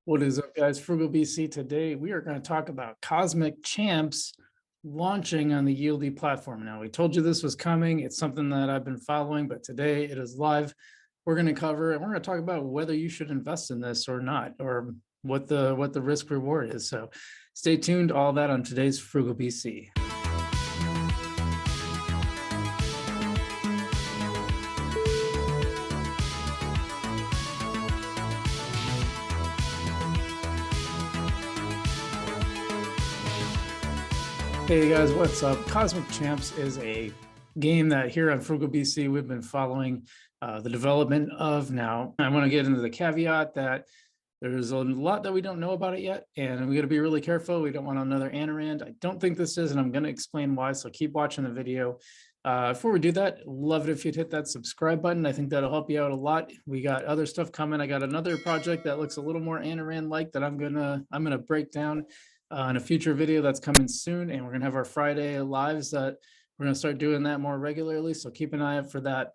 What is up, guys? FrugalBC. Today we are going to talk about Cosmic Champs launching on the Yieldy platform. Now, we told you this was coming. It's something that I've been following, but today it is live. We're going to cover and we're going to talk about whether you should invest in this or not, or what the risk reward is. So stay tuned. All that on today's FrugalBC. Hey guys, what's up? Cosmic Champs is a game that here on FrugalBC we've been following the development of. Now, I want to get into the caveat that there's a lot that we don't know about it yet, and we got to be really careful. We don't want another Anarand. I don't think this is, and I'm going to explain why, so keep watching the video. Before we do that, love it if you'd hit that subscribe button. I think that'll help you out a lot. We got other stuff coming. I got another project that looks a little more Anarand-like that I'm gonna break down in a future video that's coming soon, and we're gonna have our Friday lives that we're gonna start doing that more regularly, so keep an eye out for that.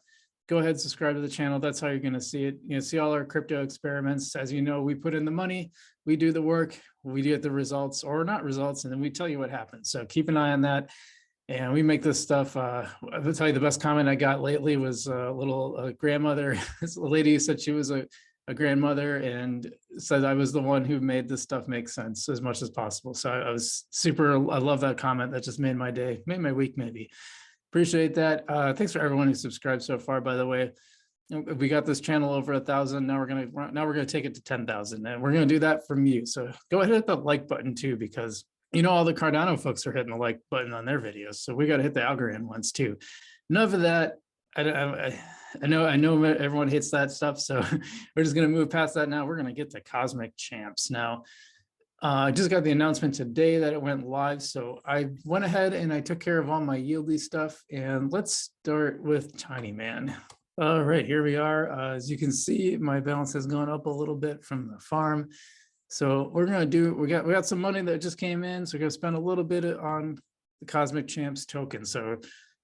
Go ahead, subscribe to the channel. That's how you're gonna see it. You know, see all our crypto experiments. As you know, we put in the money, we do the work, we get the results or not results, and then we tell you what happens. So keep an eye on that. And we make this stuff. I'll tell you the best comment I got lately was a little grandmother. This lady said she was a grandmother and said I was the one who made this stuff make sense as much as possible. So I was super, I love that comment. That just made my day, made my week maybe. Appreciate that. Thanks for everyone who subscribed so far, by the way. We got this channel over 1,000. Now we're gonna take it to 10,000, and we're gonna do that from you. So go ahead and hit the like button too, because you know all the Cardano folks are hitting the like button on their videos. So we got to hit the Algorand ones too. Enough of that. I know everyone hates that stuff, so we're just going to move past that now. We're going to get to Cosmic Champs. Now, I just got the announcement today that it went live, so I went ahead and I took care of all my Yieldy stuff, and let's start with Tiny Man. All right, here we are. As you can see, my balance has gone up a little bit from the farm. So we're going to do, we got some money that just came in, so we're going to spend a little bit on the Cosmic Champs token. So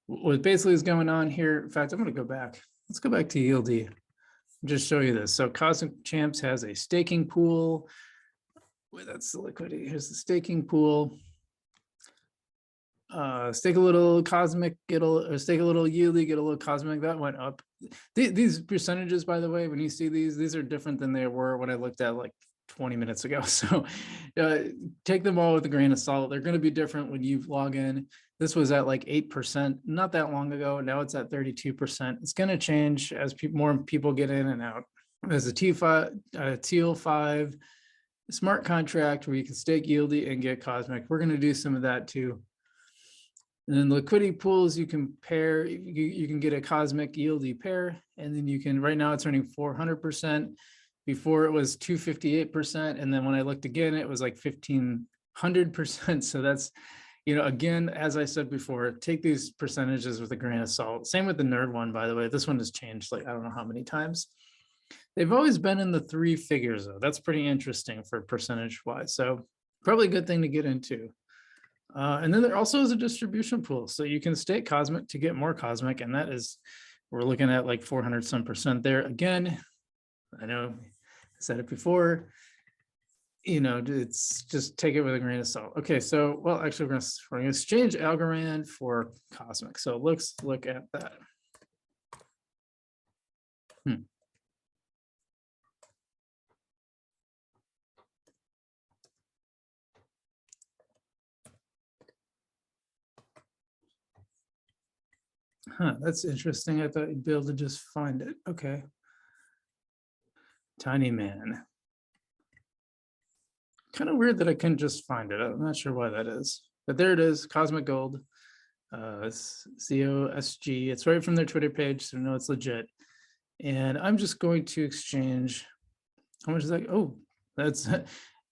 what basically is going on here, in fact, I'm going to go back. Let's go back to Yieldy. Just show you this. So Cosmic Champs has a staking pool. Wait, that's the liquidity. Here's the staking pool. Stake a little Cosmic, or stake a little Yieldy, get a little Cosmic. That went up. These percentages, by the way, when you see these are different than they were when I looked at like 20 minutes ago. So take them all with a grain of salt. They're going to be different when you log in. This was at like 8% not that long ago. Now it's at 32%. It's going to change as more people get in and out. There's a TL5 smart contract where you can stake Yieldy and get Cosmic. We're going to do some of that too. And then liquidity pools, you can pair, you can get a Cosmic Yieldy pair, and then you can, right now it's earning 400%. Before it was 258%. And then when I looked again, it was like 1,500%. So that's, you know, again, as I said before, take these percentages with a grain of salt. Same with the nerd one, by the way. This one has changed like, I don't know how many times. They've always been in the 3 figures though. That's pretty interesting for percentage wise. So probably a good thing to get into. And then there also is a distribution pool. So you can stake Cosmic to get more Cosmic. And that is, we're looking at like 400 some percent there. Again, I know I said it before, you know, it's just take it with a grain of salt. Okay, so, well, actually, we're going to exchange Algorand for Cosmic. So let's look at that. That's interesting. I thought you'd be able to just find it. Okay. Tiny Man. Kind of weird that I couldn't just find it. I'm not sure why that is, but there it is. Cosmic Gold, COSG. It's right from their Twitter page, so no, it's legit. And I'm just going to exchange. How much is that? Oh, that's.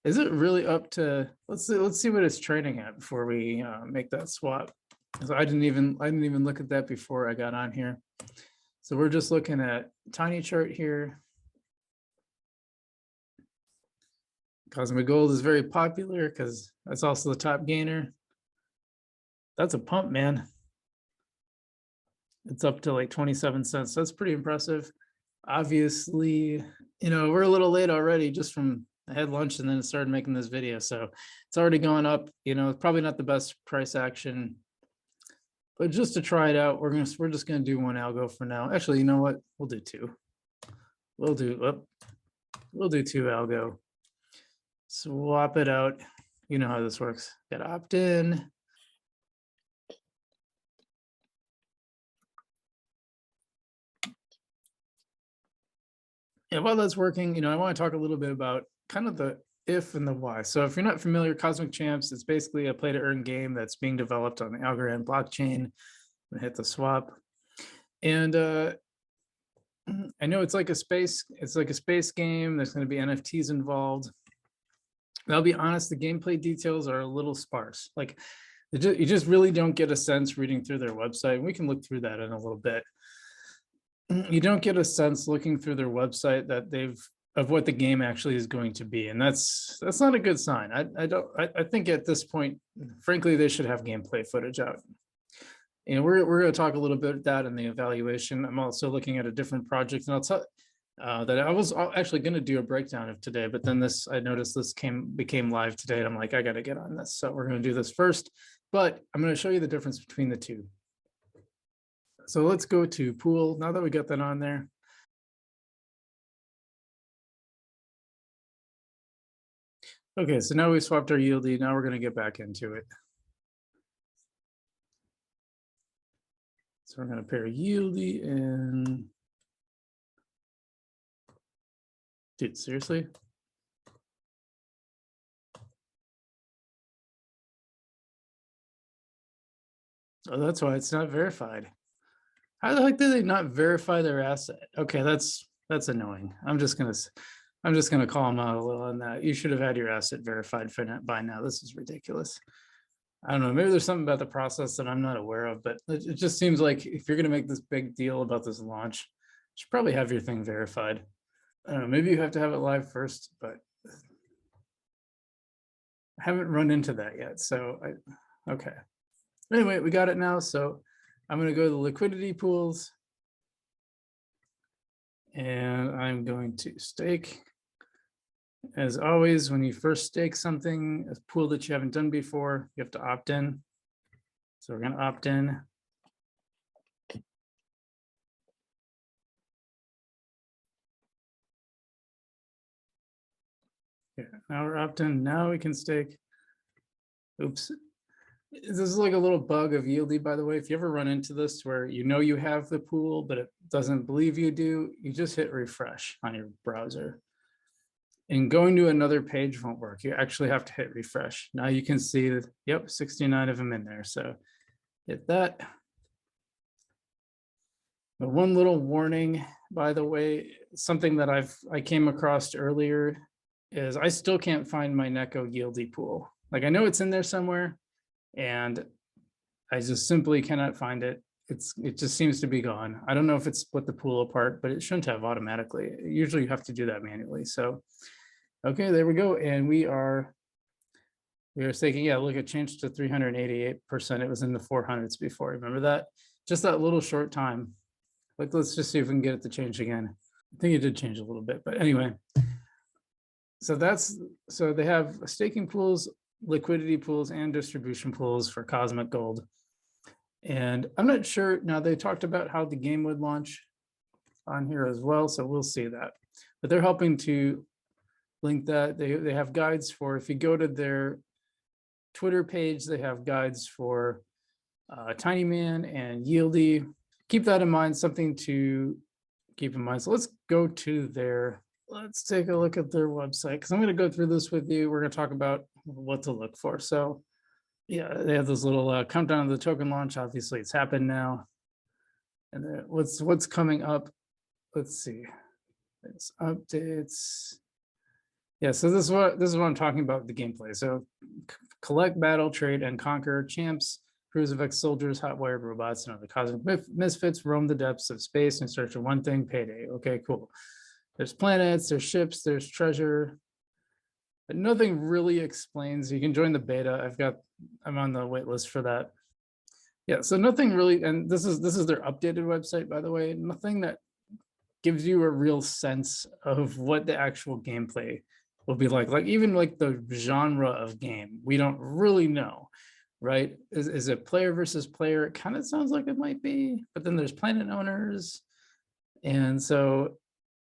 Is it really up to? Let's see what it's trading at before we make that swap. So I didn't even look at that before I got on here. So we're just looking at tiny chart here. Cosmic Gold is very popular because that's also the top gainer. That's a pump, man. It's up to like 27 cents. That's pretty impressive. Obviously, you know, we're a little late already just from I had lunch and then started making this video. So it's already gone up, it's probably not the best price action, but just to try it out, we're just gonna do one algo for now. Actually, you know what? We'll do two. We'll do two algo. Swap it out. You know how this works. Got to opt in. And while that's working, I want to talk a little bit about kind of the if and the why. So if you're not familiar, Cosmic Champs, it's basically a play to earn game that's being developed on the Algorand blockchain. Hit the swap. And I know it's like a space game. There's going to be NFTs involved. I'll be honest, the gameplay details are a little sparse. Like you just really don't get a sense reading through their website. We can look through that in a little bit. You don't get a sense looking through their website that of what the game actually is going to be, and that's not a good sign. I think at this point, frankly, they should have gameplay footage out. We're going to talk a little bit about that in the evaluation. I'm also looking at a different project, and I'll tell that I was actually going to do a breakdown of today, but then I noticed this became live today, and I'm like, I got to get on this. So we're going to do this first, but I'm going to show you the difference between the two. So let's go to pool. Now that we got that on there. Okay, so now we swapped our yieldy. Now we're going to get back into it. So we're going to pair yieldy and dude, seriously? Oh, that's why it's not verified. How the heck did they not verify their asset? Okay, that's annoying. I'm just gonna call them out a little on that. You should have had your asset verified by now. This is ridiculous. I don't know. Maybe there's something about the process that I'm not aware of, but it just seems like if you're gonna make this big deal about this launch, you should probably have your thing verified. I don't know. Maybe you have to have it live first, but I haven't run into that yet. So okay. Anyway, we got it now. So I'm going to go to the liquidity pools, and I'm going to stake. As always, when you first stake something, a pool that you haven't done before, you have to opt in. So we're going to opt in. Yeah, now we're opt in. Now we can stake. Oops. This is like a little bug of yieldy, by the way. If you ever run into this where you have the pool, but it doesn't believe you do, you just hit refresh on your browser. And going to another page won't work. You actually have to hit refresh. Now you can see that, yep, 69 of them in there. So hit that. But one little warning, by the way, something that I came across earlier is I still can't find my Neko yieldy pool. Like I know it's in there somewhere, and I just simply cannot find it. It just seems to be gone. I don't know if it's split the pool apart, but it shouldn't have automatically. Usually you have to do that manually. So, okay, there we go. And we are staking, yeah, look, it changed to 388%. It was in the 400s before. Remember that? Just that little short time. Like, let's just see if we can get it to change again. I think it did change a little bit, but anyway. So they have staking pools, liquidity pools, and distribution pools for Cosmic Gold. And I'm not sure, now they talked about how the game would launch on here as well, so we'll see that. But they're helping to link that. They have guides for, if you go to their Twitter page, they have guides for Tiny Man and Yieldy. Keep that in mind, something to keep in mind. So let's go to let's take a look at their website, because I'm going to go through this with you. We're going to talk about what to look for. So yeah, they have this little countdown to the token launch. Obviously it's happened now. And then what's coming up? Let's see. It's updates. Yeah, so this is what I'm talking about, the gameplay. So collect, battle, trade, and conquer. Champs, crews of ex-soldiers, hot-wired robots, and other cosmic misfits roam the depths of space in search of one thing: payday. Okay, cool. There's planets, there's ships, there's treasure, but nothing really explains. You can join the beta. I'm on the wait list for that. Yeah, so nothing really, and this is their updated website, by the way. Nothing that gives you a real sense of what the actual gameplay will be like even like the genre of game, we don't really know, right? Is it player versus player? It kind of sounds like it might be, but then there's planet owners. And so,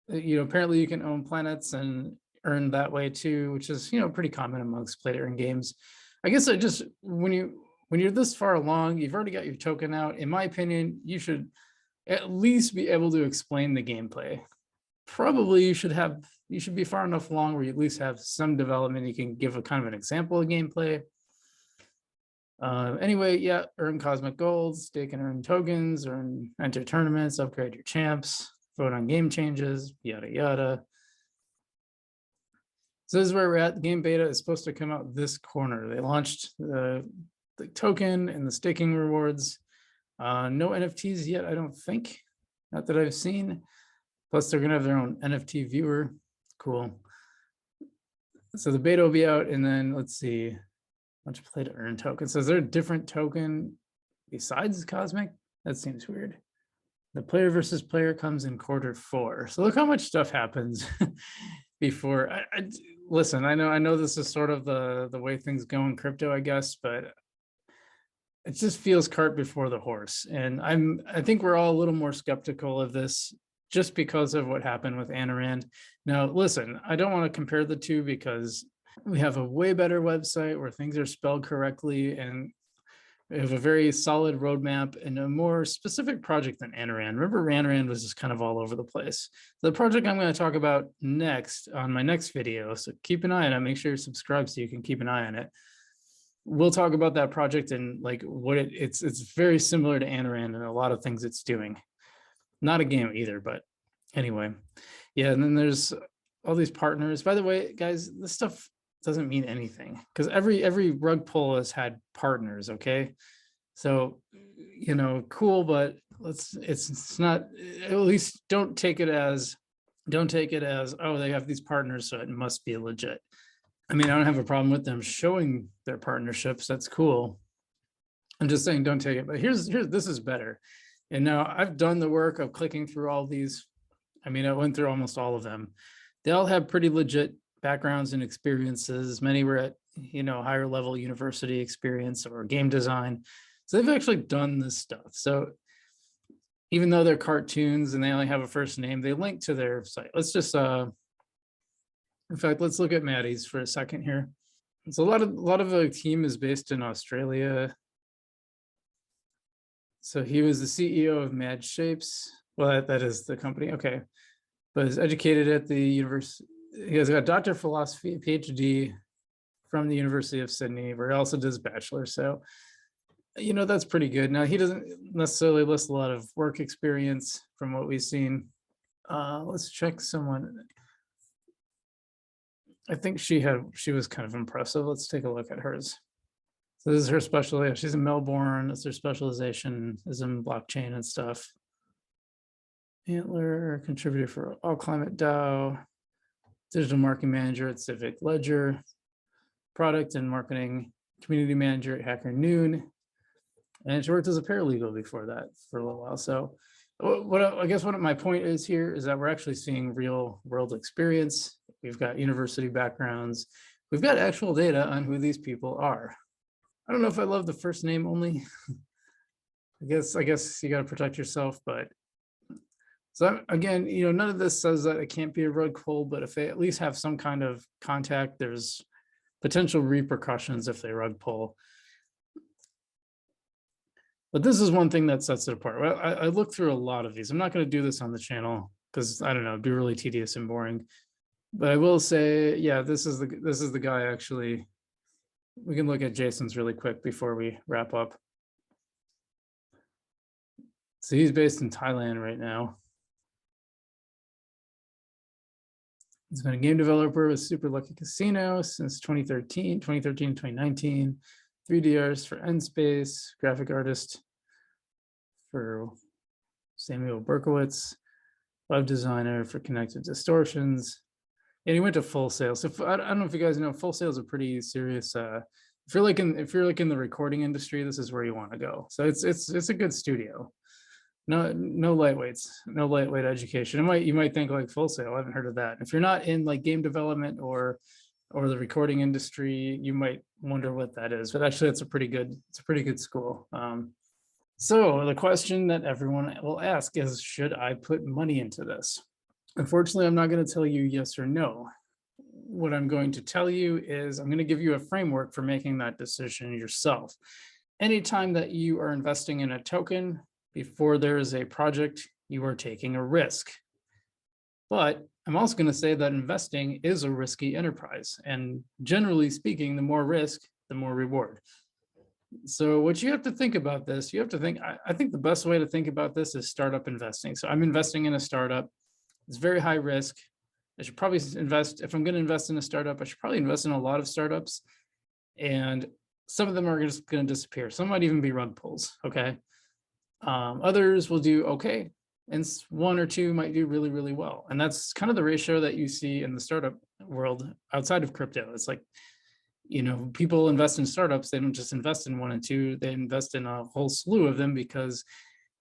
apparently you can own planets and earn that way too, which is, pretty common amongst player in games. I guess I just, when you're this far along, you've already got your token out. In my opinion, you should at least be able to explain the gameplay. Probably you should be far enough along where you at least have some development. You can give a kind of an example of gameplay. Anyway, yeah, earn cosmic gold, stake and earn tokens, enter tournaments, upgrade your champs, vote on game changes, yada yada. So this is where we're at. The game beta is supposed to come out this corner. They launched the token and the staking rewards. No NFTs yet, I don't think. Not that I've seen. Plus, they're gonna have their own NFT viewer. Cool. So the beta will be out, and then let's see. Bunch of play to earn tokens. So is there a different token besides Cosmic? That seems weird. The player versus player comes in Q4. So look how much stuff happens before. Listen, I know this is sort of the way things go in crypto, I guess, but it just feels cart before the horse. And I think we're all a little more skeptical of this just because of what happened with Anarand. Now, listen, I don't want to compare the two because we have a way better website where things are spelled correctly, and we have a very solid roadmap and a more specific project than Anarand. Remember, Anarand was just kind of all over the place. The project I'm going to talk about next on my next video, so keep an eye on it. Make sure you're subscribed so you can keep an eye on it. We'll talk about that project and like what it's very similar to Anarand and a lot of things it's doing. Not a game either, but anyway. Yeah, and then there's all these partners. By the way, guys, this stuff doesn't mean anything because every rug pull has had partners. Okay, so cool, but it's not, at least don't take it as oh, they have these partners so it must be legit. I mean, I don't have a problem with them showing their partnerships. That's cool. I'm just saying don't take it. But here's this is better. And now I've done the work of clicking through all these. I mean, I went through almost all of them. They all have pretty legit backgrounds and experiences. Many were at, higher level university experience or game design. So they've actually done this stuff. So even though they're cartoons and they only have a first name, they link to their site. Let's just, in fact, let's look at Maddie's for a second here. So a lot of the team is based in Australia. So he was the CEO of Mad Shapes. Well, that is the company. Okay. But is educated at the university. He has got a doctor of philosophy, a PhD from the University of Sydney, where he also does bachelor. So, that's pretty good. Now, he doesn't necessarily list a lot of work experience from what we've seen. Let's check someone. I think she was kind of impressive. Let's take a look at hers. So this is her specialty. She's in Melbourne. That's her specialization, is in blockchain and stuff. Antler, contributor for All Climate DAO, digital marketing manager at Civic Ledger, product and marketing community manager at Hacker Noon. And she worked as a paralegal before that for a little while. So I guess what my point is here is that we're actually seeing real world experience. We've got university backgrounds. We've got actual data on who these people are. I don't know if I love the first name only. I guess you got to protect yourself, but so again, none of this says that it can't be a rug pull, but if they at least have some kind of contact, there's potential repercussions if they rug pull. But this is one thing that sets it apart. Well, I looked through a lot of these. I'm not going to do this on the channel because I don't know, it'd be really tedious and boring. But I will say, yeah, this is the guy actually. We can look at Jason's really quick before we wrap up. So he's based in Thailand right now. He's been a game developer with Super Lucky Casino since 2013 to 2019, 3Ders for Endspace, graphic artist for Samuel Berkowitz, web designer for Connected Distortions. And he went to Full Sail. So I don't know if you guys know, Full Sail is a pretty serious. If you're like in the recording industry, this is where you want to go. So it's a good studio. no lightweights, no lightweight education. You might think like Full Sail. I haven't heard of that. If you're not in like game development or the recording industry, you might wonder what that is. But actually, it's a pretty good school. So the question that everyone will ask is, should I put money into this? Unfortunately, I'm not going to tell you yes or no. What I'm going to tell you is I'm going to give you a framework for making that decision yourself. Anytime that you are investing in a token before there is a project, you are taking a risk. But I'm also going to say that investing is a risky enterprise. And generally speaking, the more risk, the more reward. So what you have to think about this, you have to think, I think the best way to think about this is startup investing. So I'm investing in a startup. It's very high risk. I should probably invest, if I'm going to invest in a startup, I should probably invest in a lot of startups. And some of them are just going to disappear. Some might even be rug pulls, okay? Others will do okay, and one or two might do really, really well. And that's kind of the ratio that you see in the startup world outside of crypto. It's like, people invest in startups. They don't just invest in one and two. They invest in a whole slew of them because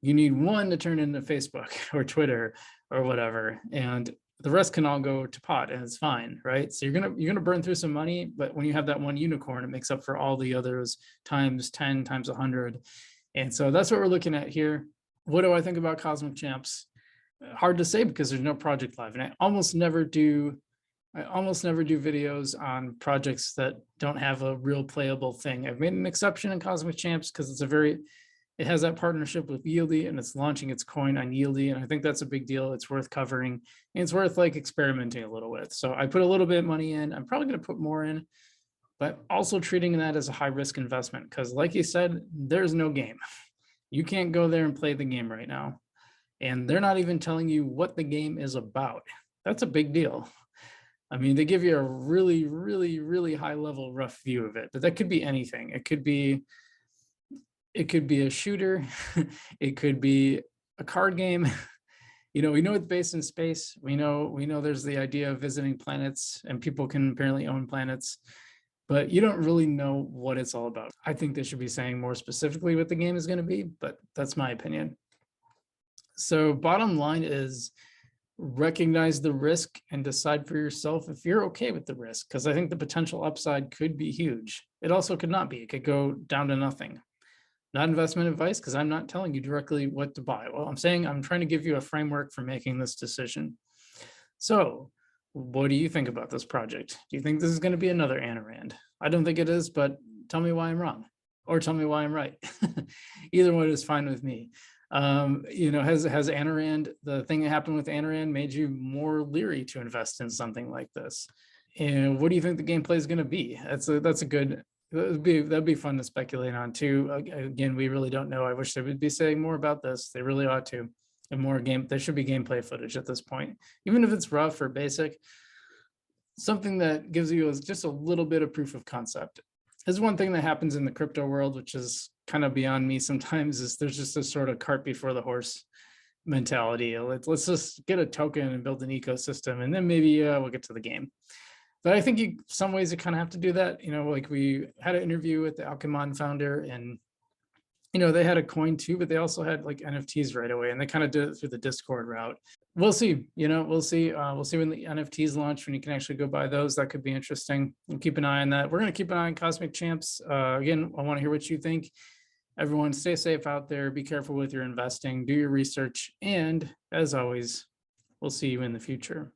you need one to turn into Facebook or Twitter or whatever. And the rest can all go to pot and it's fine, right? So you're gonna burn through some money, but when you have that one unicorn, it makes up for all the others times 10, times 100. And so that's what we're looking at here. What do I think about Cosmic Champs? Hard to say because there's no project live, and I almost never do videos on projects that don't have a real playable thing. I've made an exception in Cosmic Champs because it has that partnership with Yieldy and it's launching its coin on Yieldy. And I think that's a big deal. It's worth covering and it's worth like experimenting a little with. So I put a little bit of money in. I'm probably going to put more in, but also treating that as a high risk investment. Because like you said, there's no game. You can't go there and play the game right now. And they're not even telling you what the game is about. That's a big deal. I mean, they give you a really, really, really high level rough view of it, but that could be anything. It could be a shooter. It could be a card game. We know it's based in space. We know there's the idea of visiting planets and people can apparently own planets, but you don't really know what it's all about. I think they should be saying more specifically what the game is going to be, but that's my opinion. So bottom line is recognize the risk and decide for yourself if you're okay with the risk, because I think the potential upside could be huge. It also could not be. It could go down to nothing. Not investment advice, because I'm not telling you directly what to buy. Well, I'm saying I'm trying to give you a framework for making this decision. So what do you think about this project? Do you think this is going to be another Anarand? I don't think it is, but tell me why I'm wrong or tell me why I'm right. Either one is fine with me. Has Anarand, the thing that happened with Anarand, made you more leery to invest in something like this? And what do you think the gameplay is going to be? That's a good. That'd be fun to speculate on too. Again, we really don't know. I wish they would be saying more about this. They really ought to. And more there should be gameplay footage at this point, even if it's rough or basic. Something that gives you just a little bit of proof of concept. There's one thing that happens in the crypto world, which is kind of beyond me sometimes, is there's just this sort of cart before the horse mentality. Let's just get a token and build an ecosystem, and then maybe we'll get to the game. But I think some ways you kind of have to do that. Like we had an interview with the Alchemon founder, and they had a coin too, but they also had like NFTs right away, and they kind of did it through the Discord route. We'll see. We'll see. We'll see when the NFTs launch, when you can actually go buy those. That could be interesting. We'll keep an eye on that. We're going to keep an eye on Cosmic Champs. Again, I want to hear what you think. Everyone, stay safe out there. Be careful with your investing. Do your research, and as always, we'll see you in the future.